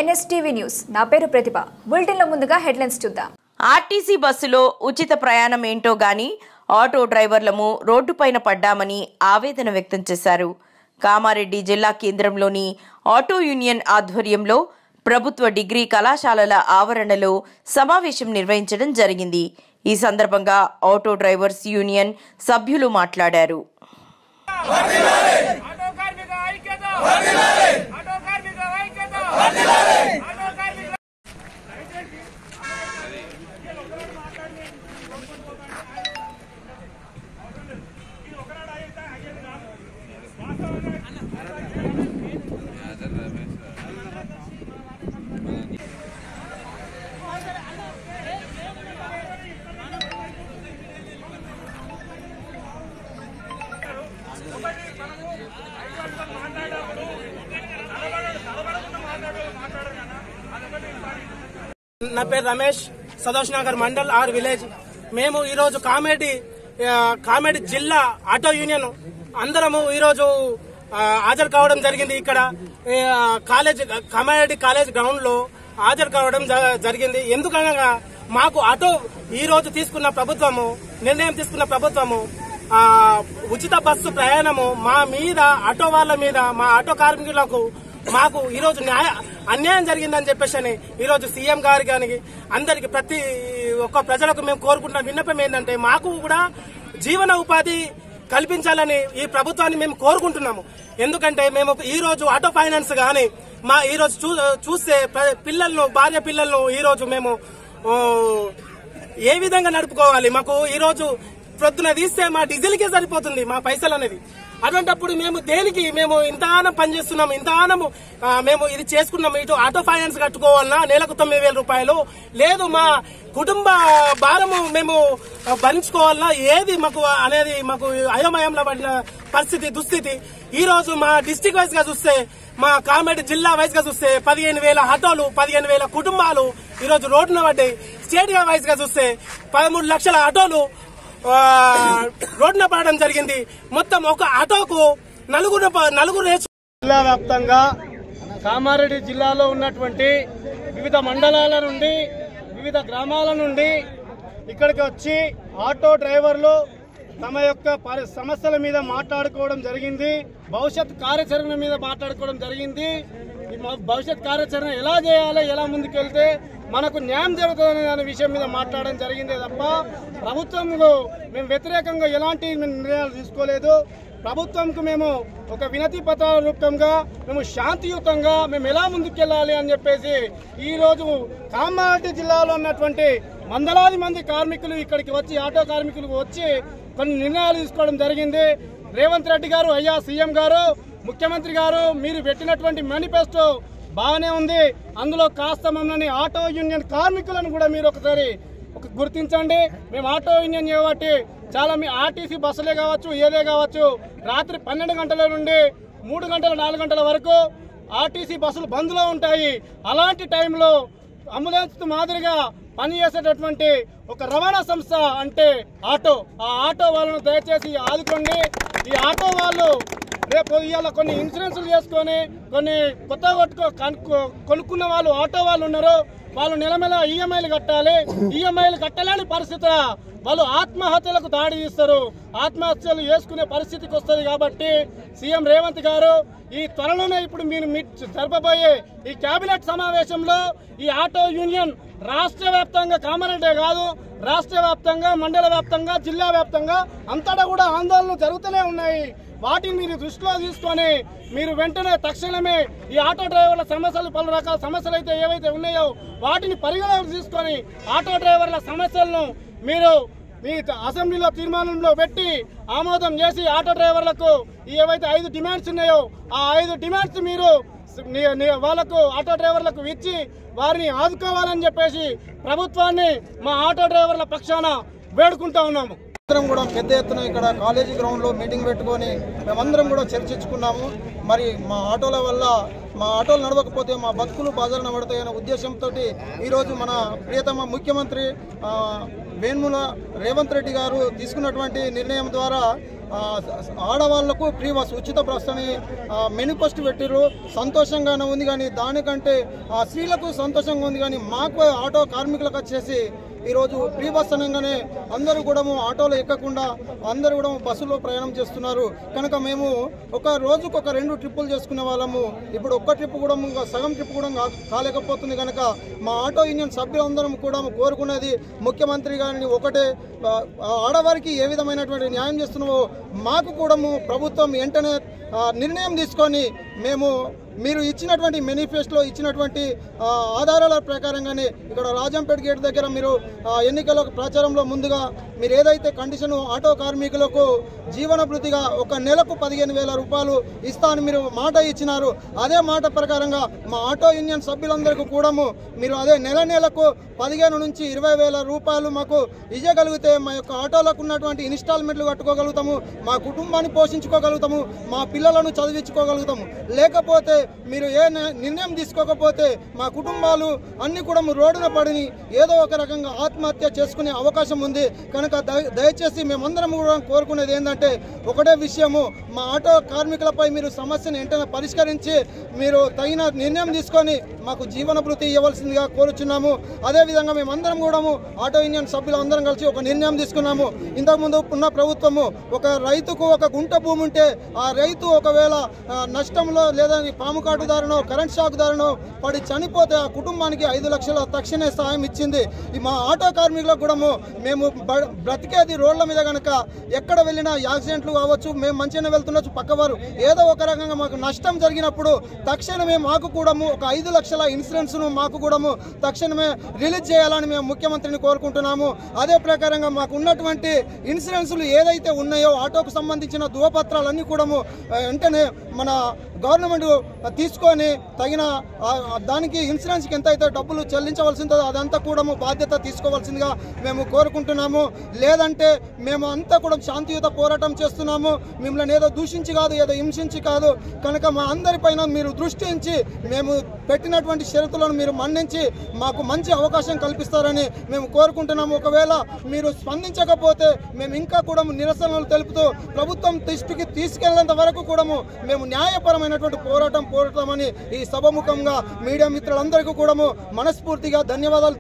NSTV news నా పేరు ప్రతిభ bulletin లో ముందుగా హెడ్లైన్స్ చూద్దాం ఆర్టీసీ బస్సులో ఉచిత ప్రయాణం ఏంటో గాని ఆటో డ్రైవర్లము రోడ్డుపైన పడ్డామని ఆవేదన వ్యక్తం చేశారు. కామారెడ్డి జిల్లా కేంద్రంలోని ఆటో యూనియన్ ఆధ్వర్యంలో ప్రభుత్వ డిగ్రీ కళాశాలల ఆవరణలో సమావేశం నిర్వహించడం జరిగింది. ఈ సందర్భంగా ఆటో డ్రైవర్స్ యూనియన్ సభ్యులు మాట్లాడారు. నా పేరు రమేష్, సదోష్ నగర్ మండల్ ఆర్ విలేజ్. మేము ఈరోజు కామెడీ జిల్లా ఆటో యూనియన్ అందరము ఈరోజు హాజరు కావడం జరిగింది. ఇక్కడ కామారెడ్డి కాలేజ్ గ్రౌండ్ లో హాజరు కావడం జరిగింది. ఎందుకనగా మాకు ఆటో ఈ రోజు నిర్ణయం తీసుకున్న ప్రభుత్వము ఉచిత బస్సు ప్రయాణము మా మీద, ఆటో వాళ్ళ మీద, మా ఆటో కార్మికులకు మాకు ఈరోజు అన్యాయం జరిగిందని చెప్పేసి ఈరోజు సీఎం గారి కానీ అందరికి ప్రతి ఒక్క ప్రజలకు మేము కోరుకుంటున్న విన్నపం ఏంటంటే మాకు కూడా జీవన ఉపాధి కల్పించాలని ఈ ప్రభుత్వాన్ని మేము కోరుకుంటున్నాము. ఎందుకంటే మేము ఈ రోజు ఆటో ఫైనాన్స్ గాని మా ఈ రోజు చూస్తే భార్య పిల్లలను ఈ రోజు మేము ఏ విధంగా నడుపుకోవాలి? మాకు ఈ రోజు ప్రొద్దున తీస్తే మా డీజిల్కే సరిపోతుంది మా పైసలు అనేది. అటువంటిప్పుడు మేము ఇంతగానం పనిచేస్తున్నాము, ఇంతగానము మేము ఇది చేసుకున్నాము. ఇటు ఆటో ఫైనాన్స్ కట్టుకోవాలన్నా నెలకు 9,000 రూపాయలు, లేదు మా కుటుంబ భారము మేము భరించుకోవాలన్నా ఏది మాకు అనేది మాకు అయోమయంలో పడిన దుస్థితి. ఈ రోజు మా డిస్టిక్ వైజ్ గా చూస్తే, మా కామెడీ జిల్లా వైజ్ గా చూస్తే 15,000 ఆటోలు, 15,000 కుటుంబాలు ఈ రోజు రోడ్డున పడ్డాయి. స్టేట్ వైజ్ గా చూస్తే 13 లక్షల ఆటోలు రోడ్డున పడడం జరిగింది. మొత్తం ఒక ఆటోకు నలుగురు జిల్లా వ్యాప్తంగా కామారెడ్డి జిల్లాలో ఉన్నటువంటి వివిధ మండలాల నుండి, వివిధ గ్రామాల నుండి ఇక్కడికి వచ్చి ఆటో డ్రైవర్లు తమ యొక్క సమస్యల మీద మాట్లాడుకోవడం జరిగింది. భవిష్యత్ కార్యాచరణ మీద మాట్లాడుకోవడం జరిగింది. ఈ భవిష్యత్ కార్యాచరణ ఎలా చేయాలి, ఎలా ముందుకెళ్తే మనకు న్యాయం జరుగుతుంది అనే విషయం మీద మాట్లాడడం జరిగిందే తప్ప ప్రభుత్వంలో మేము వ్యతిరేకంగా ఎలాంటి నిర్ణయాలు తీసుకోలేదు. ప్రభుత్వంకు మేము ఒక వినతి పత్రాల రూపంగా మేము శాంతియుతంగా మేము ఎలా ముందుకెళ్లాలి అని చెప్పేసి ఈ రోజు కామారెడ్డి జిల్లాలో ఉన్నటువంటి వందలాది మంది కార్మికులు ఇక్కడికి వచ్చి, ఆటో కార్మికులు వచ్చి కొన్ని నిర్ణయాలు తీసుకోవడం జరిగింది. రేవంత్ రెడ్డి గారు, అయ్యా సీఎం గారు, ముఖ్యమంత్రి గారు, మీరు పెట్టినటువంటి మేనిఫెస్టో బాగానే ఉంది. అందులో కాస్త మమ్మల్ని ఆటో యూనియన్ కార్మికులను కూడా మీరు ఒకసారి గుర్తించండి. మేము ఆటో యూనియన్ కాబట్టి చాలా మీ ఆర్టీసీ బస్సులే కావచ్చు, ఏదే కావచ్చు, రాత్రి 12 గంటల నుండి 3 గంటల 4 గంటల వరకు ఆర్టీసీ బస్సులు బంద్లో ఉంటాయి. అలాంటి టైంలో అంబులెన్స్ మాదిరిగా పనిచేసేటటువంటి ఒక రవాణా సంస్థ అంటే ఆటో. ఆ ఆటో వాళ్ళను దయచేసి ఆదుకోండి. ఈ ఆటో వాళ్ళు రేపు ఇవాళ కొన్ని ఇన్సూరెన్స్లు చేసుకొని కొన్ని కొత్తగా కొనుక్కున్న వాళ్ళు ఆటో వాళ్ళు ఉన్నారు. వాళ్ళు నెల ఈఎంఐలు కట్టాలి. ఈఎంఐలు కట్టలేని పరిస్థితి వాళ్ళు ఆత్మహత్యలకు దాడి తీస్తారు. ఆత్మహత్యలు చేసుకునే పరిస్థితికి వస్తుంది. కాబట్టి సీఎం రేవంత్ గారు ఈ త్వరలోనే ఇప్పుడు మీరు జరపబోయే ఈ కేబినెట్ సమావేశంలో ఈ ఆటో యూనియన్ రాష్ట్ర వ్యాప్తంగా, కామారెడ్డి కాదు, రాష్ట్ర వ్యాప్తంగా, మండల వ్యాప్తంగా, జిల్లా వ్యాప్తంగా అంతటా కూడా ఆందోళనలు జరుగుతూనే ఉన్నాయి. వాటిని మీరు దృష్టిలో తీసుకొని మీరు వెంటనే తక్షణమే ఈ ఆటో డ్రైవర్ల సమస్యలు, పలు రకాల సమస్యలు అయితే ఏవైతే ఉన్నాయో వాటిని పరిగణలోకి తీసుకొని ఆటో డ్రైవర్ల సమస్యలను మీరు మీ అసెంబ్లీలో తీర్మానంలో పెట్టి ఆమోదం చేసి ఆటో డ్రైవర్లకు ఏవైతే 5 డిమాండ్స్ ఉన్నాయో ఆ 5 డిమాండ్స్ మీరు వాళ్ళకు ఆటో డ్రైవర్లకు ఇచ్చి వారిని ఆదుకోవాలని చెప్పేసి ప్రభుత్వాన్ని మా ఆటో డ్రైవర్ల పక్షాన వేడుకుంటా ఉన్నాము. అందరం కూడా పెద్ద ఎత్తున ఇక్కడ కాలేజీ గ్రౌండ్లో మీటింగ్ పెట్టుకొని మేమందరం కూడా చర్చించుకున్నాము. మరి మా ఆటోల వల్ల మా ఆటోలు నడవకపోతే మా బతుకులు బాధలు పడతాయనే ఉద్దేశంతో ఈరోజు మన ప్రియతమ ముఖ్యమంత్రి వేణుముల రేవంత్ రెడ్డి గారు తీసుకున్నటువంటి నిర్ణయం ద్వారా ఆడవాళ్లకు ఫ్రీ బస్ ఉచిత బస్ అని మేనిఫెస్టో పెట్టిర్రు, సంతోషంగానే ఉంది. కానీ దానికంటే స్త్రీలకు సంతోషంగా ఉంది. కానీ మాకు ఆటో కార్మికులకు వచ్చేసి ఈరోజు ఫ్రీ బస్ అనగానే అందరూ కూడా ఆటోలో ఎక్కకుండా అందరూ కూడా బస్సులో ప్రయాణం చేస్తున్నారు. కనుక మేము ఒక రోజుకు ఒక 2 ట్రిప్పులు చేసుకునే వాళ్ళము. ఇప్పుడు ఒక్క ట్రిప్ కూడా సగం ట్రిప్ కూడా కాలేకపోతుంది. కనుక మా ఆటో యూనియన్ సభ్యులందరం కూడా కోరుకునేది ముఖ్యమంత్రి గారిని ఒకటే, ఆడవారికి ఏ విధమైనటువంటి న్యాయం చేస్తున్నావో మాకు కూడా ప్రభుత్వం వెంటనే నిర్ణయం తీసుకొని మీరు ఇచ్చినటువంటి మేనిఫెస్టోలో ఇచ్చినటువంటి ఆధారాల ప్రకారంగానే ఇక్కడ రాజంపేట గేట్ దగ్గర మీరు ఎన్నికల ప్రచారంలో ముందుగా మీరు ఏదైతే కండిషన్ ఆటో కార్మికులకు జీవన భృతిగా ఒక నెలకు 15,000 రూపాయలు ఇస్తా అని మీరు మాట ఇచ్చినారు. అదే మాట ప్రకారంగా మా ఆటో యూనియన్ సభ్యులందరికీ కూడా మీరు అదే నెలకు 15 నుంచి 20,000 రూపాయలు మాకు ఇవ్వగలిగితే మా యొక్క ఆటోలకు ఉన్నటువంటి ఇన్స్టాల్మెంట్లు కట్టుకోగలుగుతాము, మా కుటుంబాన్ని పోషించుకోగలుగుతాము, మా పిల్లలను చదివించుకోగలుగుతాము. లేకపోతే మీరు ఏ నిర్ణయం తీసుకోకపోతే మా కుటుంబాలు అన్ని కూడా రోడ్డున పడిని ఏదో ఒక రకంగా ఆత్మహత్య చేసుకునే అవకాశం ఉంది. కనుక దయచేసి మేమందరం కూడా కోరుకునేది ఏంటంటే ఒకటే విషయము, మా ఆటో కార్మికులపై మీరు సమస్యను వెంటనే పరిష్కరించి మీరు తగిన నిర్ణయం తీసుకొని మాకు జీవన భృతి ఇవ్వవలసిందిగా కోరుచున్నాము. అదేవిధంగా మేమందరం కూడా ఆటో యూనియన్ సభ్యులందరం కలిసి ఒక నిర్ణయం తీసుకున్నాము. ఇంతకుముందు ఉన్న ప్రభుత్వము ఒక రైతుకు ఒక గుంట భూమి ఉంటే ఆ రైతు ఒకవేళ నష్టంలో లేదా పాము కాటుదారునో కరెంట్ షాక్ దారునో పడి చనిపోతే ఆ కుటుంబానికి 5 లక్షల తక్షణ సాయం ఇచ్చింది. మా ఆటో కార్మికులకు కూడా మేము బ్రతికేది రోడ్ల మీద కనుక ఎక్కడ వెళ్ళినా యాక్సిడెంట్లు కావచ్చు, మేము మంచిగానే వెళ్తుండొచ్చు, పక్కవారు ఏదో ఒక రకంగా మాకు నష్టం జరిగినప్పుడు తక్షణమే మాకు కూడా ఒక 5 లక్షల ఇన్సూరెన్స్ను మాకు కూడా తక్షణమే రిలీజ్ చేయాలని మేము ముఖ్యమంత్రిని కోరుకుంటున్నాము. అదే ప్రకారంగా మాకు ఉన్నటువంటి ఇన్సూరెన్సులు ఏదైతే ఉన్నాయో ఆటోకు సంబంధించిన ధృవపత్రాలన్నీ కూడా వెంటనే మన గవర్నమెంట్ తీసుకొని తగిన దానికి ఇన్సూరెన్స్కి ఎంత అయితే డబ్బులు చెల్లించవలసిందో అదంతా కూడా బాధ్యత తీసుకోవాల్సిందిగా మేము కోరుకుంటున్నాము. లేదంటే మేము అంతా కూడా శాంతియుత పోరాటం చేస్తున్నాము. మిమ్మల్ని ఏదో దూషించి కాదు, ఏదో హింసించి కాదు. కనుక మా అందరిపైన మీరు దృష్టి ఉంచి మేము పెట్టినటువంటి షరతులను మీరు మన్నించి మాకు మంచి అవకాశం కల్పిస్తారని మేము కోరుకుంటున్నాము. ఒకవేళ మీరు స్పందించకపోతే మేము ఇంకా కూడా నిరసనలు తెలుపుతూ ప్రభుత్వం దృష్టికి తీసుకెళ్లేంత వరకు కూడా మేము న్యాయపరమైనటువంటి పోరాటమని ఈ సభముఖంగా మీడియా మిత్రులందరికీ కూడా మనస్ఫూర్తిగా ధన్యవాదాలు